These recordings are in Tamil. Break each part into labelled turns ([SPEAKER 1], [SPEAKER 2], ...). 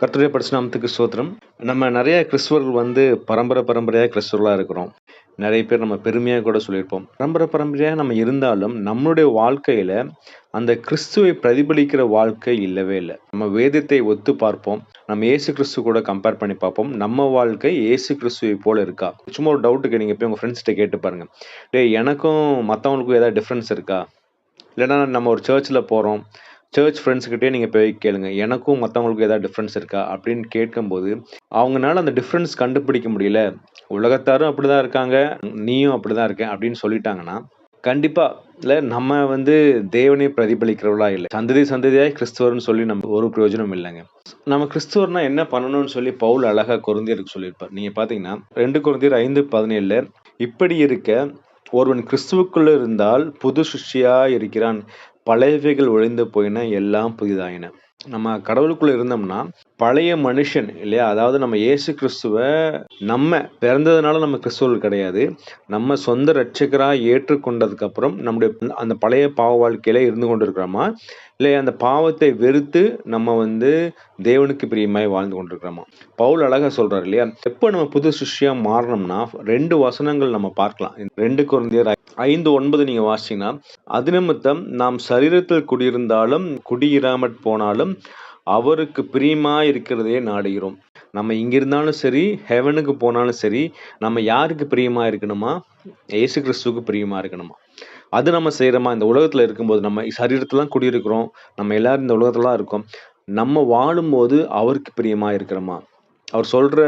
[SPEAKER 1] கர்த்தருடைய பரிசுத்த நாமத்துக்கு ஸ்தோத்திரம். நம்ம நெறைய கிறிஸ்தவர்கள் பரம்பரையா கிறிஸ்தவர்களா இருக்கிறோம். நெறைய பேர் நம்ம பெருமையா கூட சொல்லியிருப்போம். பரம்பரையா நம்ம இருந்தாலும், நம்மளுடைய வாழ்க்கையில அந்த கிறிஸ்துவை பிரதிபலிக்கிற வாழ்க்கை இல்லவே இல்ல. நம்ம வேதத்தை ஒத்து பார்ப்போம். நம்ம இயேசு கிறிஸ்து கூட கம்பேர் பண்ணி பார்ப்போம். நம்ம வாழ்க்கை இயேசு கிறிஸ்துவை போல இருக்கா? சும்மா ஒரு டவுட்டுக்கு நீங்க போய் உங்க ஃப்ரெண்ட்ஸ்ட்ட கேட்டு பாருங்க. டேய் எனக்கும் மத்தவங்களுக்கும் ஏதாவது டிஃபரன்ஸ் இருக்கா? இல்லன்னா நம்ம ஒரு சர்ச்ல போறோம். சர்ச் ஃப்ரெண்ட்ஸ்கிட்டயே நீங்க போய் கேளுங்க. எனக்கும் மத்தவங்களுக்கும் ஏதாவது டிஃபரன்ஸ் இருக்கா? அப்படின்னு கேட்கும்போது, அவங்கனால அந்த டிஃபரன்ஸ் கண்டுபிடிக்க முடியல. உலகத்தாரும் அப்படிதான் இருக்காங்க. நீயும் அப்படிதான் இருக்க அப்படின்னு சொல்லிட்டாங்கன்னா, கண்டிப்பா நம்ம தேவனை பிரதிபலிக்கிறவர்களா இல்ல. சந்ததி சந்ததியாய் கிறிஸ்தவர்ன்னு சொல்லி நம்ம ஒரு பிரயோஜனம் இல்லங்க. நம்ம கிறிஸ்தவர்னா என்ன பண்ணணும்னு சொல்லி பவுல் அழகா கொரிந்தியருக்கு சொல்லியிருப்பார். நீங்க பார்த்தீங்கன்னா 2 கொரிந்தியர் 5:17 இப்படி இருக்க ஒருவன் கிறிஸ்துவுக்குள்ள இருந்தால் புது சிருஷ்டியா இருக்கிறான். பழையவைகள் ஒழிந்து போயின எல்லாம் புதிதாயின. நம்ம கடவுளுக்குள்ள இருந்தோம்னா பழைய மனுஷன் இல்லையா? அதாவது நம்ம இயேசு கிறிஸ்துவ நம்ம பிறந்ததுனால நம்ம கிறிஸ்தவர்கள் கிடையாது. நம்ம சொந்த இரட்சகரா ஏற்றுக்கொண்டதுக்கு அப்புறம் நம்முடைய அந்த பழைய பாவ வாழ்க்கையில இருந்து கொண்டிருக்கிறோமா? இல்லை அந்த பாவத்தை வெறுத்து நம்ம தேவனுக்கு பிரியமாய் வாழ்ந்து கொண்டிருக்கிறோமா? பவுல் அழகா சொல்றாரு இல்லையா? எப்போ நம்ம புது சிருஷ்டியா மாறணும்னா 2 வசனங்கள் நம்ம பார்க்கலாம். 2 கொரிந்தியர் 5:9 நீங்க வாசிச்சீங்கன்னா, அது நிமித்தம் நாம் சரீரத்தில் குடியிருந்தாலும் குடியிராமற் போனாலும் அவருக்கு பிரியமாய் இருக்கிறதையே நாடுகிறோம். நம்ம இங்க இருந்தாலும் சரி, ஹெவனுக்கு போனாலும் சரி, நம்ம யாருக்கு பிரியமா இருக்கணுமா? இயேசு கிறிஸ்துவுக்கு பிரியமா இருக்கணுமா? அது நம்ம செய்றோமா? இந்த உலகத்துல இருக்கும்போது நம்ம சரீரத்துல தான் குடியிருக்கிறோம். நம்ம எல்லாரும் இந்த உலகத்துல தான் இருக்கோம். நம்ம வாழும்போது அவருக்கு பிரியமா இருக்கிறோமா? அவர் சொல்ற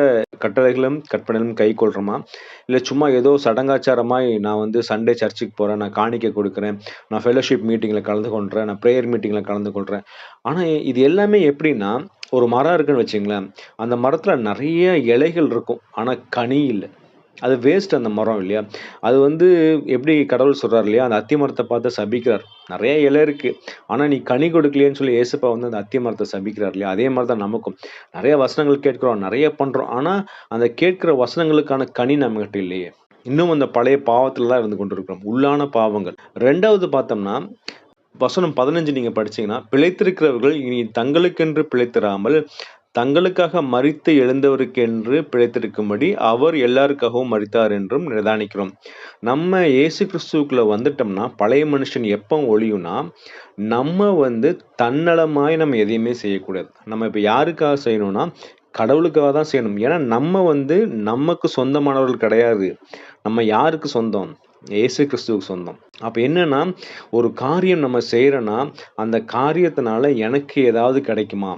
[SPEAKER 1] கட்டளைகளும் கற்பனைகளும் கைக்கொள்றோமா? இல்ல சும்மா ஏதோ சடங்காச்சாரமாய் நான் சண்டே சர்ச்சுக்கு போறேன், நான் காணிக்கை கொடுக்கிறேன், நான் ஃபெலோஷிப் மீட்டிங்ல கலந்து கொள்றேன், நான் பிரேயர் மீட்டிங்ல கலந்து கொள்றேன். ஆனா இது எல்லாமே எப்படின்னா, ஒரு மரம் இருக்குன்னு வச்சுக்கங்களேன், அந்த மரத்துல நெறைய இலைகள் இருக்கும். ஆனா கனி இல்ல. அது வேஸ்ட் அந்த மரம் இல்லையா? அது எப்படி கடவுள் சொல்றாரு இல்லையா? அந்த அத்தி மரத்த பார்த்து சபிக்கிறார். நெறைய இலை இருக்கு. ஆனா நீ கனி கொடுக்கலையேன்னு சொல்லி இயேசுப்பா அந்த அத்தி மரத்த சபிக்கிறார் இல்லையா? அதே மாரி தான் நமக்கும். நெறைய வசனங்கள் கேட்கிறோம், நெறைய பண்றோம். ஆனா அந்த கேட்கிற வசனங்களுக்கான கனி நம்மகிட்ட இல்லையே. இன்னும் அந்த பழைய பாவத்துல தான் இருந்து கொண்டிருக்கிறோம். உள்ளான பாவங்கள். 2வது பார்த்தோம்னா, வசனம் 15 நீங்க படிச்சீங்கன்னா, பிழைத்திருக்கிறவர்கள் இனி தங்களுக்கென்று பிழைத்திராமல் தங்களுக்காக மரித்து எழுந்தவருக்கென்று பிழைத்திருக்கும்படி அவர் எல்லாருக்காகவும் மரித்தார் என்றும் நிதானிக்கிறோம். நம்ம இயேசு கிறிஸ்துவுக்குள்ள வந்துட்டோம்னா, பழைய மனுஷன் எப்ப ஒழியும்னா, நம்ம தன்னலமாய் நம்ம எதையுமே செய்யக்கூடாது. நம்ம இப்ப யாருக்காக செய்யணும்னா, கடவுளுக்காக தான் செய்யணும். ஏன்னா நமக்கு சொந்தமானவர்கள் கிடையாது. நம்ம யாருக்கு சொந்தம்? இயேசு கிறிஸ்துவுக்கு சொந்தம். அப்ப என்னன்னா, ஒரு காரியம் நம்ம செய்றோம்னா, அந்த காரியத்தினால எனக்கு ஏதாவது கிடைக்குமா?